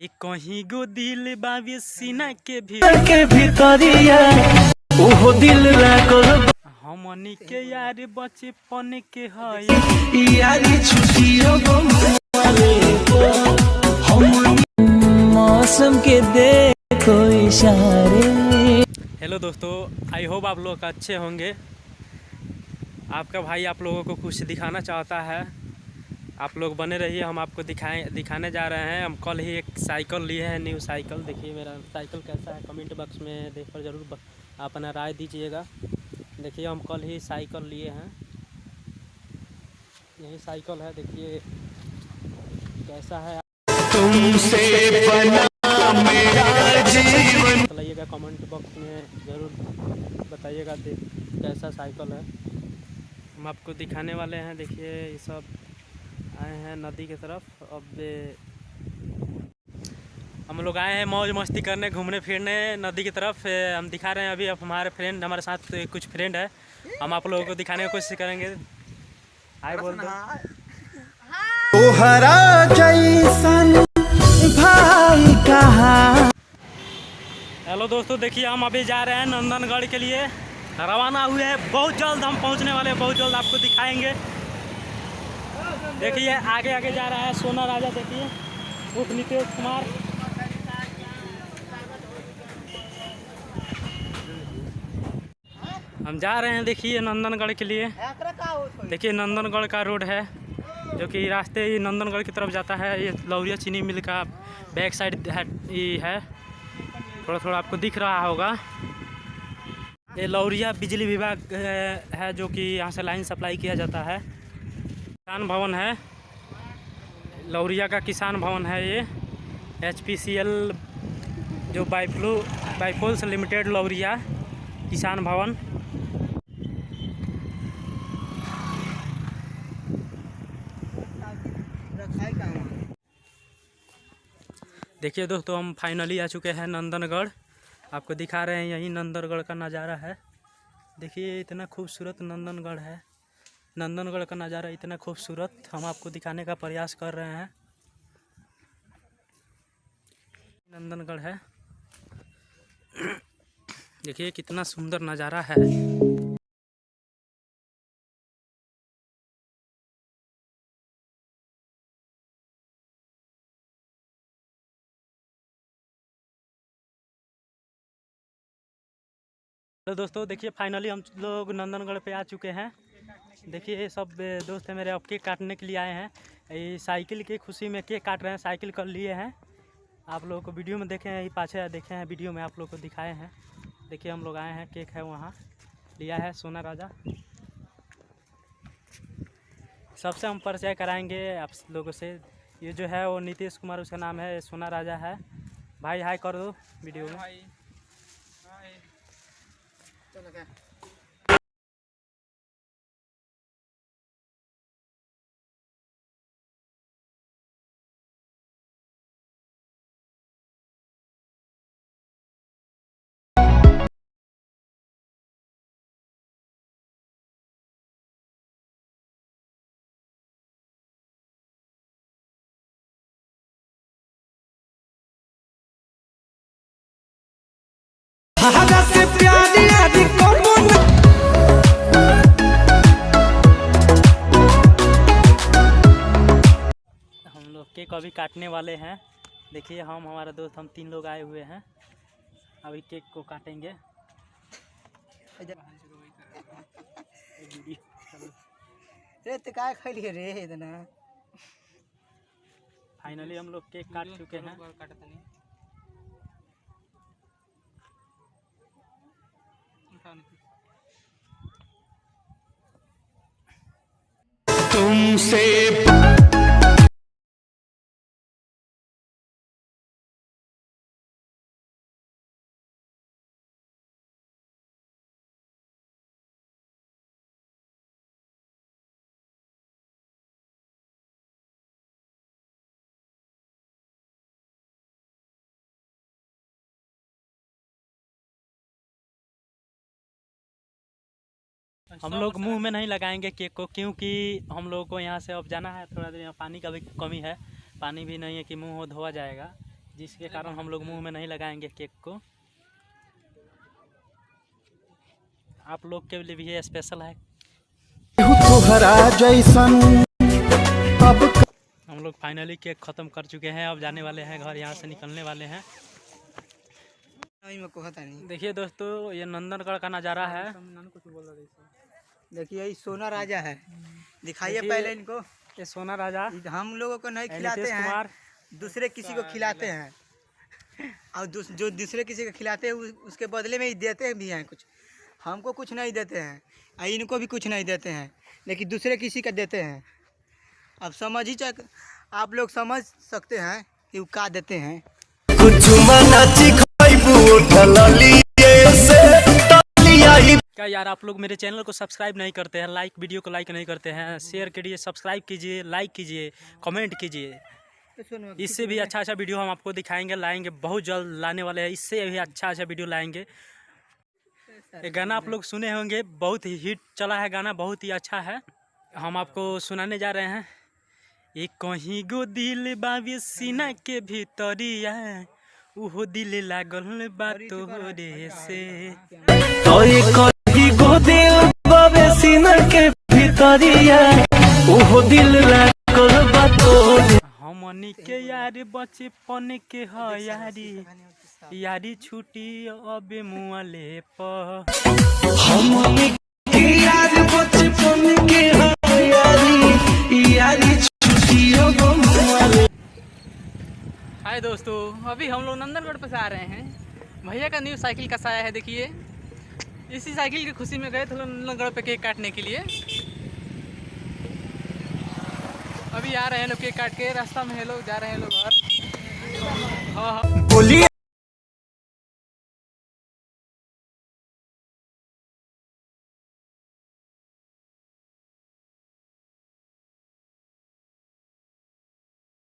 एक कहीं गो दिल बावे सीना के भीतरिया ओहो दिल लागल हमनी के यार बचपन के है यारी छुट्टियों मौसम के देखो इशारे। हेलो दोस्तों, आई होप आप लोग अच्छे होंगे। आपका भाई आप लोगों को कुछ दिखाना चाहता है, आप लोग बने रहिए। हम आपको दिखाने जा रहे हैं। हम कल ही एक साइकिल लिए हैं, न्यू साइकिल। देखिए मेरा साइकिल कैसा है, कमेंट बॉक्स में देखकर ज़रूर अपना राय दीजिएगा। देखिए हम कल ही साइकिल लिए हैं, यही साइकिल है। देखिए कैसा है, तुमसे बना मेरा जीवन। बताइएगा कमेंट बॉक्स में ज़रूर बताइएगा कैसा साइकिल है। हम आपको दिखाने वाले हैं। देखिए ये सब आए हैं नदी की तरफ। अब हम लोग आए हैं मौज मस्ती करने, घूमने फिरने नदी की तरफ। हम दिखा रहे हैं अभी। अब हमारे साथ कुछ फ्रेंड है, हम आप लोगों को दिखाने की कोशिश करेंगे। हाय बोल दो। तोहरा जैसन भाई कहाँ। हेलो दोस्तों, देखिए हम अभी जा रहे हैं नंदनगढ़ के लिए, रवाना हुए हैं। बहुत जल्द हम पहुंचने वाले हैं, बहुत जल्द आपको दिखाएंगे। देखिए आगे आगे जा रहा है सोना राजा। देखिए उर्फ नीतीश कुमार। हम जा रहे हैं देखिए नंदनगढ़ के लिए। देखिए नंदनगढ़ का रोड है, जो कि रास्ते ही नंदनगढ़ की तरफ जाता है। ये लौरिया चीनी मिल का बैक साइड है, थोड़ा थोड़ा आपको दिख रहा होगा। ये लौरिया बिजली विभाग है, जो कि यहाँ से लाइन सप्लाई किया जाता है। किसान भवन है, लौरिया का किसान भवन है ये। HPCL जो बाइफोल्स लिमिटेड लौरिया किसान भवन। देखिए दोस्तों हम फाइनली आ चुके हैं नंदनगढ़। आपको दिखा रहे हैं यही नंदनगढ़ का नज़ारा है। देखिए इतना खूबसूरत नंदनगढ़ है। नंदनगढ़ का नज़ारा इतना खूबसूरत हम आपको दिखाने का प्रयास कर रहे हैं। नंदनगढ़ है, देखिए कितना सुंदर नज़ारा है। तो दोस्तों देखिए फाइनली हम लोग नंदनगढ़ पे आ चुके हैं। देखिए सब दोस्त हैं मेरे, अब केक काटने के लिए आए हैं। ये साइकिल की खुशी में केक काट रहे हैं, साइकिल कर लिए हैं। आप लोगों को वीडियो में देखे हैं, ये पाछे देखे हैं वीडियो में, आप लोग को दिखाए हैं। देखिए हम लोग आए हैं, केक है वहाँ लिया है सोना राजा। सबसे हम परिचय कराएंगे आप लोगों से। ये जो है वो नीतीश कुमार, उसका नाम है, सोना राजा है। भाई हाय कर दो वीडियो में। से प्यारी यारी हम लोग केक अभी काटने वाले हैं। देखिए हमारा दोस्त, हम 3 लोग आए हुए हैं, अभी केक को काटेंगे। फाइनली हम लोग केक काट चुके हैं। तुमसे हम लोग मुंह में नहीं लगाएंगे केक को, क्योंकि हम लोगों को यहाँ से अब जाना है। थोड़ा देर यहाँ पानी का भी कमी है, पानी भी नहीं है कि मुंह धोआ जाएगा। जिसके कारण हम लोग मुंह में नहीं लगाएंगे केक को। आप लोग के लिए भी ये स्पेशल है। तोहरा जैसन अब हम लोग फाइनली केक ख़त्म कर चुके हैं, अब जाने वाले हैं घर, यहाँ से निकलने वाले हैं। देखिए दोस्तों, ये नंदनगढ़ का नज़ारा है। देखिए ये सोना राजा है, दिखाइए पहले इनको। ये सोना राजा हम लोगों को नहीं खिलाते हैं, दूसरे किसी को खिलाते हैं, और जो दूसरे किसी को खिलाते हैं उसके बदले में ही देते भी हैं कुछ। हमको कुछ नहीं देते हैं और इनको भी कुछ नहीं देते हैं, लेकिन दूसरे किसी का देते हैं। अब समझ ही आप लोग समझ सकते हैं कि वो क्या देते हैं। क्या यार आप लोग मेरे चैनल को सब्सक्राइब नहीं करते हैं, वीडियो को लाइक नहीं करते हैं, शेयर कीजिए, सब्सक्राइब कीजिए, लाइक कीजिए, कमेंट कीजिए। इससे भी अच्छा वीडियो हम आपको दिखाएंगे, लाएंगे, बहुत जल्द लाने वाले हैं। इससे भी अच्छा वीडियो लाएंगे। ये गाना आप लोग सुने होंगे, बहुत ही हिट चला है गाना, बहुत ही अच्छा है। हम आपको सुनाने जा रहे हैं। एक कहीं गो दिल बाबे सीना के भीतरिया, उहो दिल लागल बा तोहरे से। तोय कहीं गो दिल बाबे सीना के भीतरिया, उहो दिल लागल बा तोहरे। हमनी के यार बचपन के ह यारी, यारी छुटी अब मुआले पर। हमनी के यार बचपन के ह यारी, यारी छुटी अब मुआले। हाय दोस्तों, अभी हम लोग नंदनगढ़ पर से आ रहे हैं। भैया का न्यू साइकिल का साया है, देखिए। इसी साइकिल की खुशी में गए थे नंदनगढ़ पे केक काटने के लिए। अभी आ रहे हैं लोग केक काट के, रास्ता में है लोग, जा रहे हैं लोग घर। हाँ।